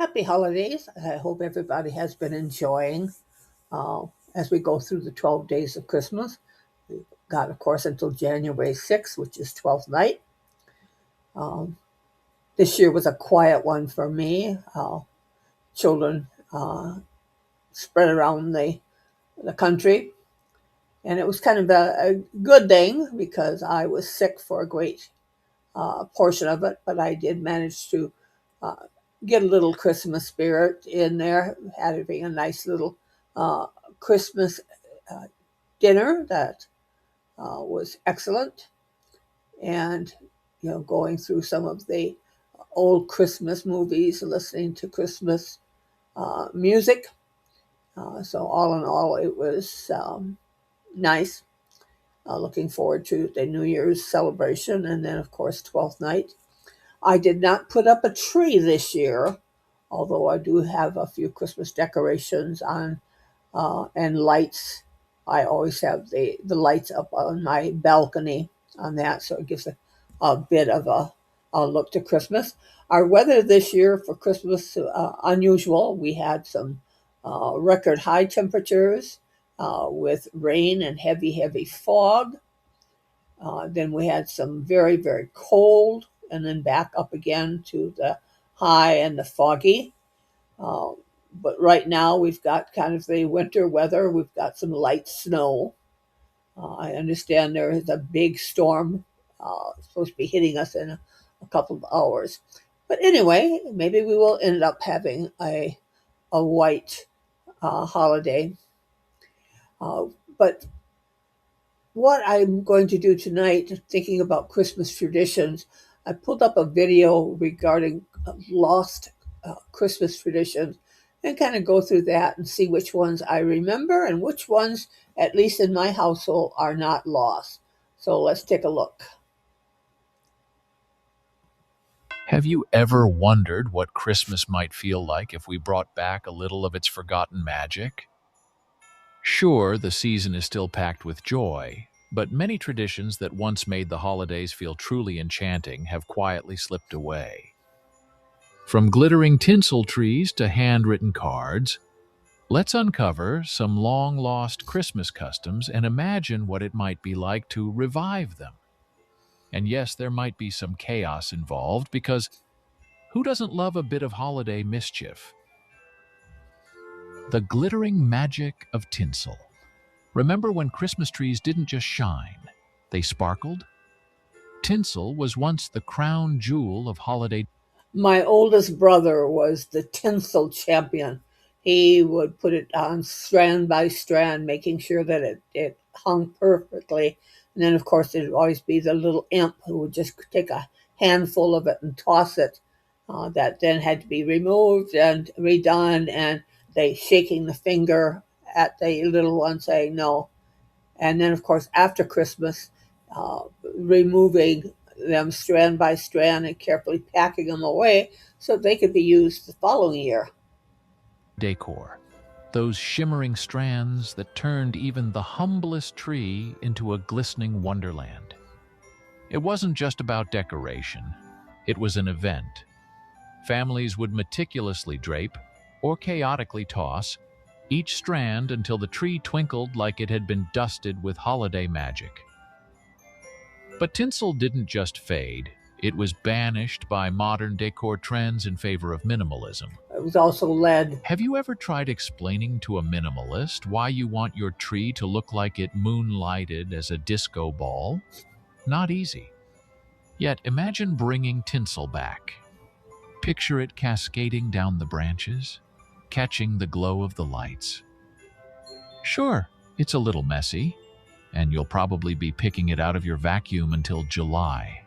happy holidays. I hope everybody has been enjoying uh, as we go through the 12 days of Christmas. We've got, of course, until January 6th, which is 12th night. Um, this year was a quiet one for me. Children spread around the country, and it was kind of a good thing because I was sick for a great portion of it, but I did manage to uh, get a little Christmas spirit in there, having a nice little uh, Christmas uh, dinner that was excellent, and going through some of the old Christmas movies, listening to Christmas music. So all in all, it was nice. Looking forward to the New Year's celebration, and then of course 12th night. I did not put up a tree this year, although I do have a few Christmas decorations on and lights. I always have the lights up on my balcony on that, so it gives a bit of a look to Christmas. Our weather this year for Christmas unusual. We had some record high temperatures with rain and heavy fog. Then we had some very cold, and then back up again to the high and the foggy. Uh, but right now we've got kind of the winter weather. We've got some light snow. I understand there is a big storm supposed to be hitting us in a couple of hours. But anyway, maybe we will end up having a white holiday. But what I'm going to do tonight, thinking about Christmas traditions, I pulled up a video regarding lost Christmas traditions and kind of go through that and see which ones I remember and which ones, at least in my household, are not lost. So let's take a look. Have you ever wondered what Christmas might feel like if we brought back a little of its forgotten magic? Sure, the season is still packed with joy, but many traditions that once made the holidays feel truly enchanting have quietly slipped away. From glittering tinsel trees to handwritten cards, let's uncover some long-lost Christmas customs and imagine what it might be like to revive them. And yes, there might be some chaos involved because who doesn't love a bit of holiday mischief? The glittering magic of tinsel. Remember when Christmas trees didn't just shine, they sparkled? Tinsel was once the crown jewel of holiday. My oldest brother was the tinsel champion. He would put it on strand by strand, making sure that it hung perfectly. And then, of course, there'd always be the little imp who would just take a handful of it and toss it. That then had to be removed and redone, and they shaking the finger at the little one saying no. And then, of course, after Christmas, removing them strand by strand and carefully packing them away so they could be used the following year. Decor. Those shimmering strands that turned even the humblest tree into a glistening wonderland. It wasn't just about decoration. It was an event. Families would meticulously drape, or chaotically toss, each strand until the tree twinkled like it had been dusted with holiday magic. But tinsel didn't just fade. It was banished by modern decor trends in favor of minimalism. It was also lead. Have you ever tried explaining to a minimalist why you want your tree to look like it moonlighted as a disco ball? Not easy. Yet imagine bringing tinsel back. Picture it cascading down the branches, catching the glow of the lights. Sure, it's a little messy, and you'll probably be picking it out of your vacuum until July.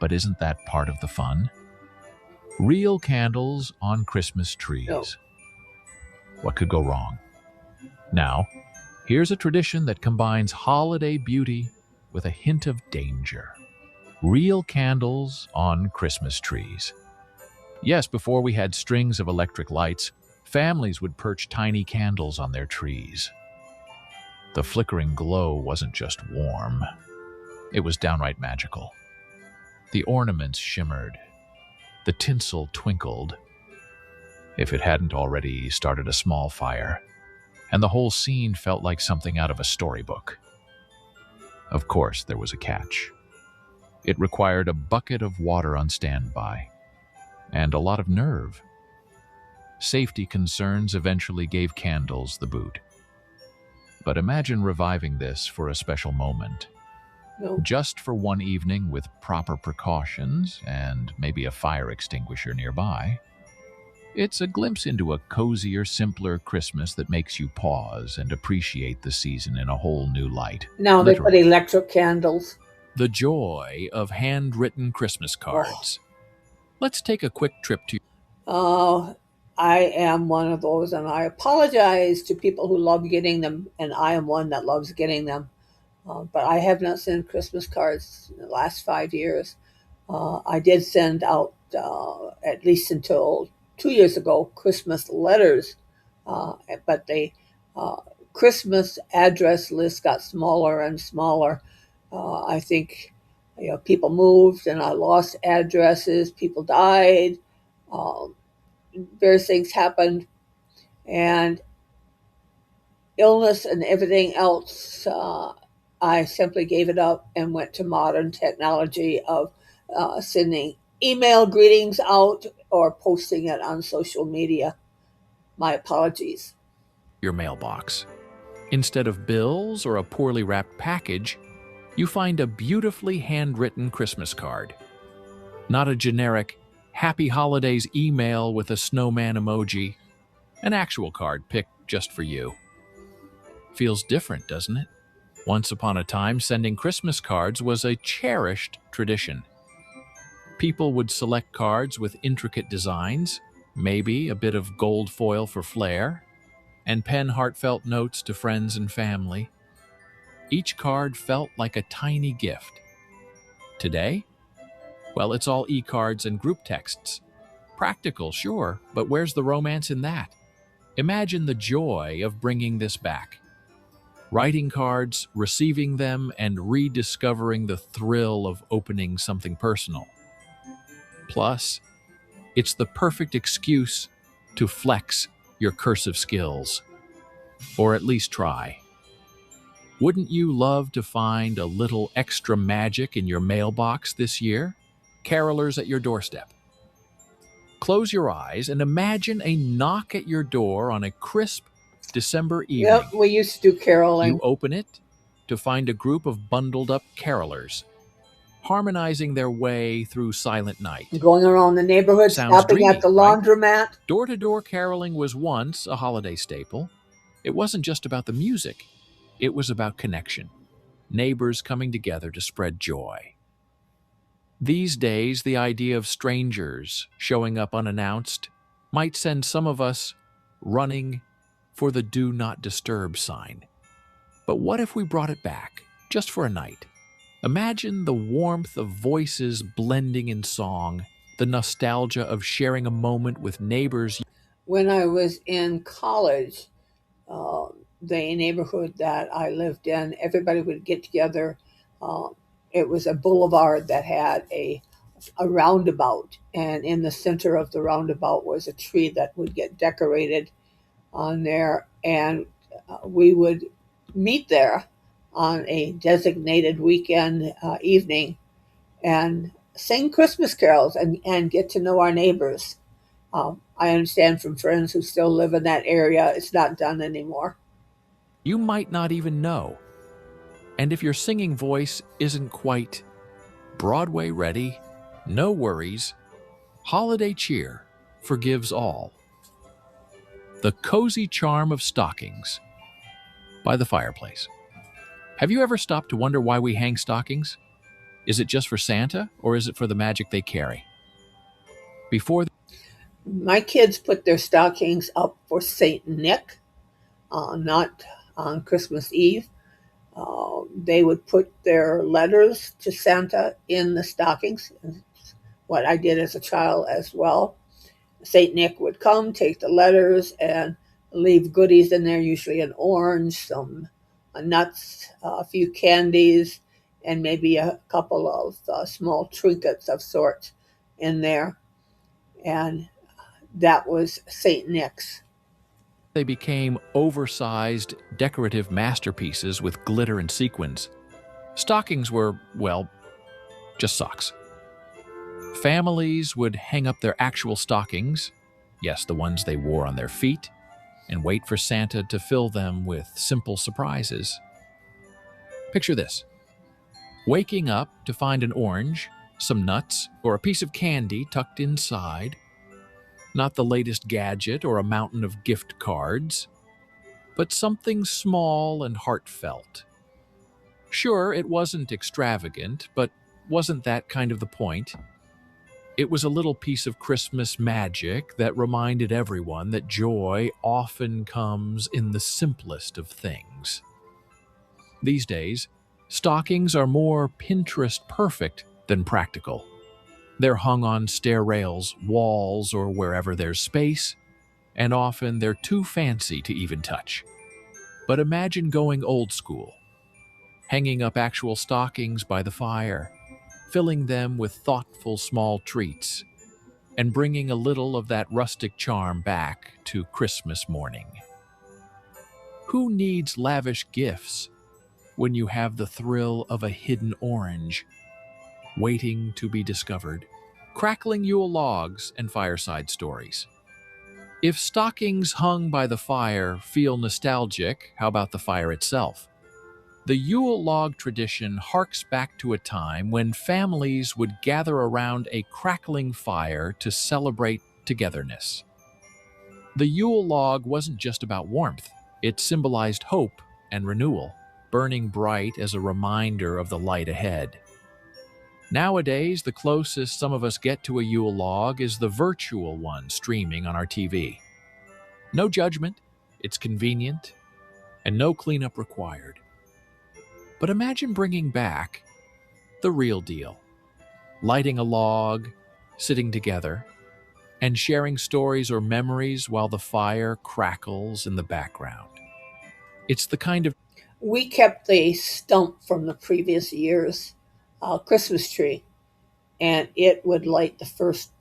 But isn't that part of the fun? Real candles on Christmas trees. No. What could go wrong? Now, here's a tradition that combines holiday beauty with a hint of danger. Real candles on Christmas trees. Yes, before we had strings of electric lights, families would perch tiny candles on their trees. The flickering glow wasn't just warm, it was downright magical. The ornaments shimmered, the tinsel twinkled, if it hadn't already started a small fire, and the whole scene felt like something out of a storybook. Of course, there was a catch. It required a bucket of water on standby, and a lot of nerve. Safety concerns eventually gave candles the boot. But imagine reviving this for a special moment, No. just for one evening with proper precautions and maybe a fire extinguisher nearby. It's a glimpse into a cozier, simpler Christmas that makes you pause and appreciate the season in a whole new light. Now they put Literally. electric candles. The joy of handwritten Christmas cards. Let's take a quick trip to... I am one of those, and I apologize to people who love getting them, and I am one that loves getting them. But I have not sent Christmas cards in the last 5 years. I did send out, at least until 2 years ago, Christmas letters, but the Christmas address list got smaller and smaller. I think people moved, and I lost addresses. People died. Various things happened, and illness and everything else. I simply gave it up and went to modern technology of sending email greetings out or posting it on social media. My apologies. your mailbox. Instead of bills or a poorly wrapped package, you find a beautifully handwritten Christmas card. Not a generic Happy Holidays email with a snowman emoji, an actual card picked just for you. Feels different, doesn't it? Once upon a time, sending Christmas cards was a cherished tradition. People would select cards with intricate designs, maybe a bit of gold foil for flair, and pen heartfelt notes to friends and family. Each card felt like a tiny gift. Today? Well, it's all e-cards and group texts. Practical, sure, but where's the romance in that? Imagine the joy of bringing this back. Writing cards, receiving them, and rediscovering the thrill of opening something personal. Plus, it's the perfect excuse to flex your cursive skills. Or at least try. Wouldn't you love to find a little extra magic in your mailbox this year? Carolers at your doorstep. Close your eyes and imagine a knock at your door on a crisp December evening. Yep, we used to do caroling. You open it to find a group of bundled up carolers, harmonizing their way through silent night. Going around the neighborhood, Sounds stopping at the dreamy, right? laundromat. Door-to-door caroling was once a holiday staple. It wasn't just about the music. It was about connection. Neighbors coming together to spread joy. These days, the idea of strangers showing up unannounced might send some of us running for the Do Not Disturb sign. But what if we brought it back, just for a night? Imagine the warmth of voices blending in song, the nostalgia of sharing a moment with neighbors. When I was in college, the neighborhood that I lived in, everybody would get together. It was a boulevard that had a roundabout, and in the center of the roundabout was a tree that would get decorated on there, and we would meet there on a designated weekend evening and sing Christmas carols and get to know our neighbors. I understand from friends who still live in that area, it's not done anymore. You might not even know. And if your singing voice isn't quite Broadway ready, no worries. Holiday cheer forgives all. The cozy charm of stockings by the fireplace. Have you ever stopped to wonder why we hang stockings? Is it just for Santa, or is it for the magic they carry? My kids put their stockings up for Saint Nick, not on Christmas Eve. They would put their letters to Santa in the stockings, what I did as a child as well. Saint Nick would come, take the letters, and leave goodies in there, usually an orange, some nuts, a few candies, and maybe a couple of small trinkets of sorts in there. And that was St. Nick's. They became oversized decorative masterpieces with glitter and sequins. Stockings were, well, just socks. Families would hang up their actual stockings, yes, the ones they wore on their feet, and wait for Santa to fill them with simple surprises. Picture this: waking up to find an orange, some nuts, or a piece of candy tucked inside. Not the latest gadget or a mountain of gift cards, but something small and heartfelt. Sure, it wasn't extravagant, but wasn't that kind of the point? It was a little piece of Christmas magic that reminded everyone that joy often comes in the simplest of things. These days, stockings are more Pinterest perfect than practical. They're hung on stair rails, walls, or wherever there's space, and often they're too fancy to even touch. But imagine going old school, hanging up actual stockings by the fire, filling them with thoughtful small treats, and bringing a little of that rustic charm back to Christmas morning. Who needs lavish gifts when you have the thrill of a hidden orange waiting to be discovered, crackling Yule logs, and fireside stories? If stockings hung by the fire feel nostalgic, how about the fire itself? The Yule log tradition harks back to a time when families would gather around a crackling fire to celebrate togetherness. The Yule log wasn't just about warmth, it symbolized hope and renewal, burning bright as a reminder of the light ahead. Nowadays, the closest some of us get to a Yule log is the virtual one streaming on our TV. No judgment, it's convenient, and no cleanup required. But imagine bringing back the real deal, lighting a log, sitting together, and sharing stories or memories while the fire crackles in the background. It's the kind of We kept the stump from the previous year's Christmas tree, and it would light the first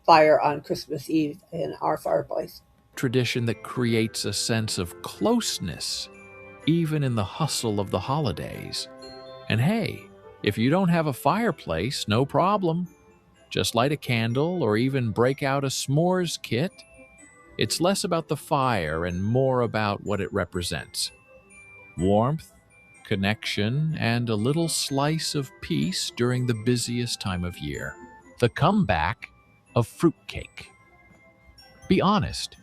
fire on Christmas Eve in our fireplace. tradition that creates a sense of closeness, even in the hustle of the holidays. And hey, if you don't have a fireplace, no problem. Just light a candle or even break out a s'mores kit. It's less about the fire and more about what it represents: warmth, connection, and a little slice of peace during the busiest time of year. The comeback of fruitcake. Be honest.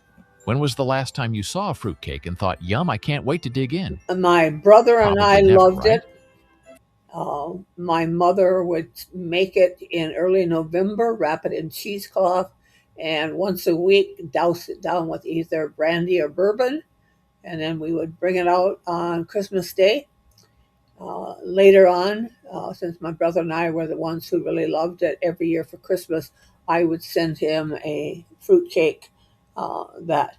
When was the last time you saw a fruitcake and thought, yum, I can't wait to dig in? My brother and I Probably never, loved right? it. My mother would make it in early November, wrap it in cheesecloth, and once a week douse it down with either brandy or bourbon. And then we would bring it out on Christmas Day. Later on, since my brother and I were the ones who really loved it, every year for Christmas, I would send him a fruit cake that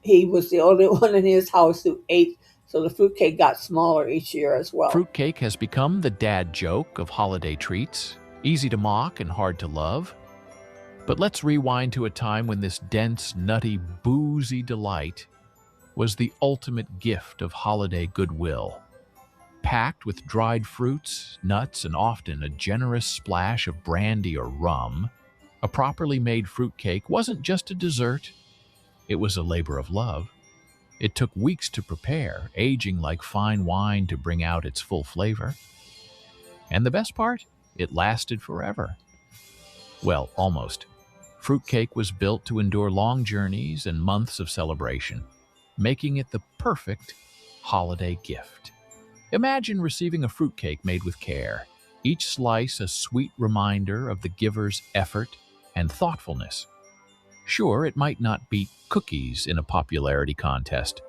he was the only one in his house who ate. So the fruit cake got smaller each year as well. Fruitcake has become the dad joke of holiday treats, easy to mock and hard to love. But let's rewind to a time when this dense, nutty, boozy delight was the ultimate gift of holiday goodwill. Packed with dried fruits, nuts, and often a generous splash of brandy or rum, a properly made fruitcake wasn't just a dessert, it was a labor of love. It took weeks to prepare, aging like fine wine to bring out its full flavor. And the best part? It lasted forever. Well, almost. Fruitcake was built to endure long journeys and months of celebration, making it the perfect holiday gift. Imagine receiving a fruitcake made with care, each slice a sweet reminder of the giver's effort and thoughtfulness. Sure, it might not beat cookies in a popularity contest,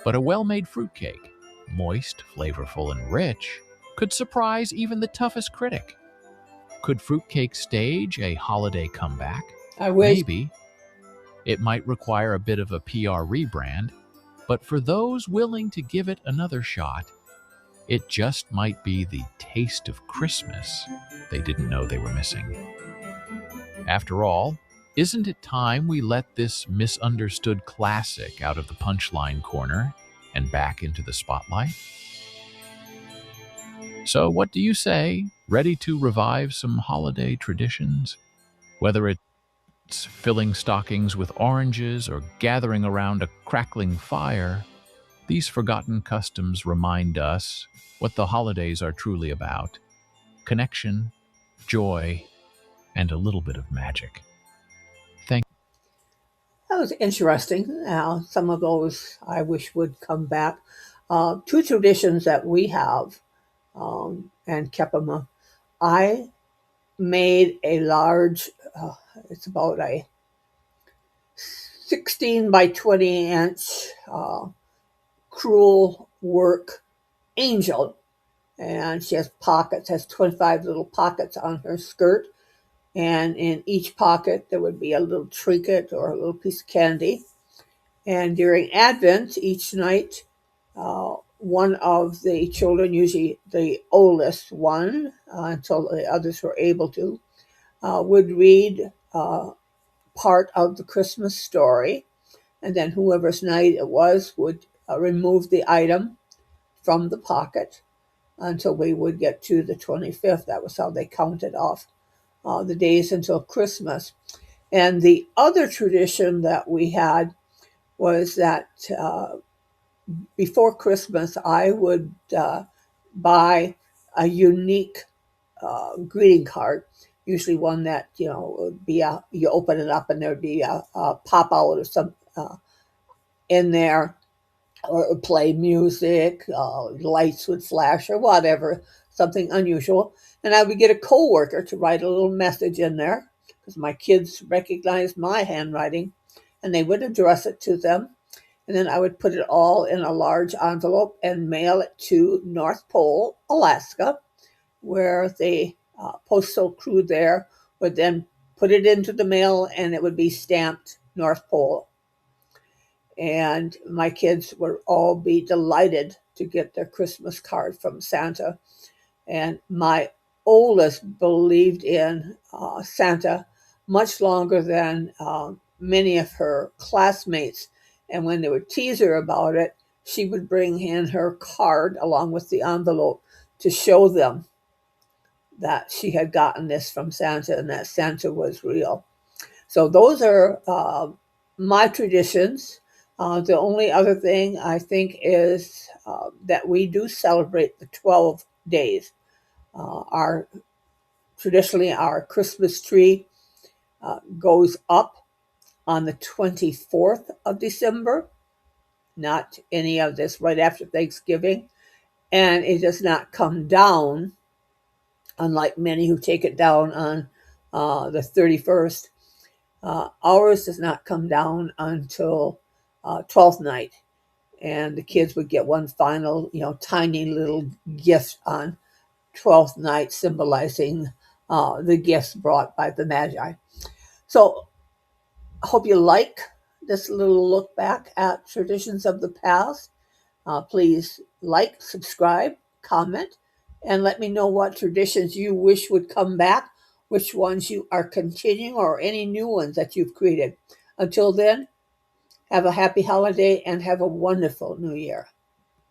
but a well-made fruitcake, moist, flavorful, and rich, could surprise even the toughest critic. Could fruitcake stage a holiday comeback? I wish. Maybe. It might require a bit of a PR rebrand, but for those willing to give it another shot, it just might be the taste of Christmas they didn't know they were missing. After all, Isn't it time we let this misunderstood classic out of the punchline corner and back into the spotlight? So, what do you say? Ready to revive some holiday traditions? Whether it's filling stockings with oranges or gathering around a crackling fire, these forgotten customs remind us what the holidays are truly about: connection, joy, and a little bit of magic. Thank That was interesting. Some of those I wish would come back. Two traditions that we have and kept them. I made a large, it's about a 16 by 20 inch cruel work angel. And she has pockets, has 25 little pockets on her skirt. And in each pocket, there would be a little trinket or a little piece of candy. And during Advent, each night, one of the children, usually the oldest one, until the others were able to, would read part of the Christmas story. And then whoever's night it was would remove the item from the pocket until we would get to the 25th. That was how they counted off the days until Christmas. And the other tradition that we had was that before Christmas, I would buy a unique greeting card, usually one that would be you open it up and there'd be a pop out or some in there, or it would play music, lights would flash or whatever, something unusual, and I would get a coworker to write a little message in there because my kids recognized my handwriting, and they would address it to them. And then I would put it all in a large envelope and mail it to North Pole, Alaska, where the postal crew there would then put it into the mail and it would be stamped North Pole. And my kids would all be delighted to get their Christmas card from Santa. And my oldest believed in Santa much longer than many of her classmates. And when they would tease her about it, she would bring in her card along with the envelope to show them that she had gotten this from Santa and that Santa was real. So those are my traditions. The only other thing I think is that we do celebrate the 12 days. Our traditionally our Christmas tree goes up on the 24th of December, not any of this right after Thanksgiving, and it does not come down, unlike many who take it down on the 31st. Ours does not come down until 12th night, and the kids would get one final, tiny little gift on 12th night, symbolizing the gifts brought by the Magi. So I hope you like this little look back at traditions of the past. Please like, subscribe, comment, and let me know what traditions you wish would come back, which ones you are continuing, or any new ones that you've created. Until then, have a happy holiday and have a wonderful new year.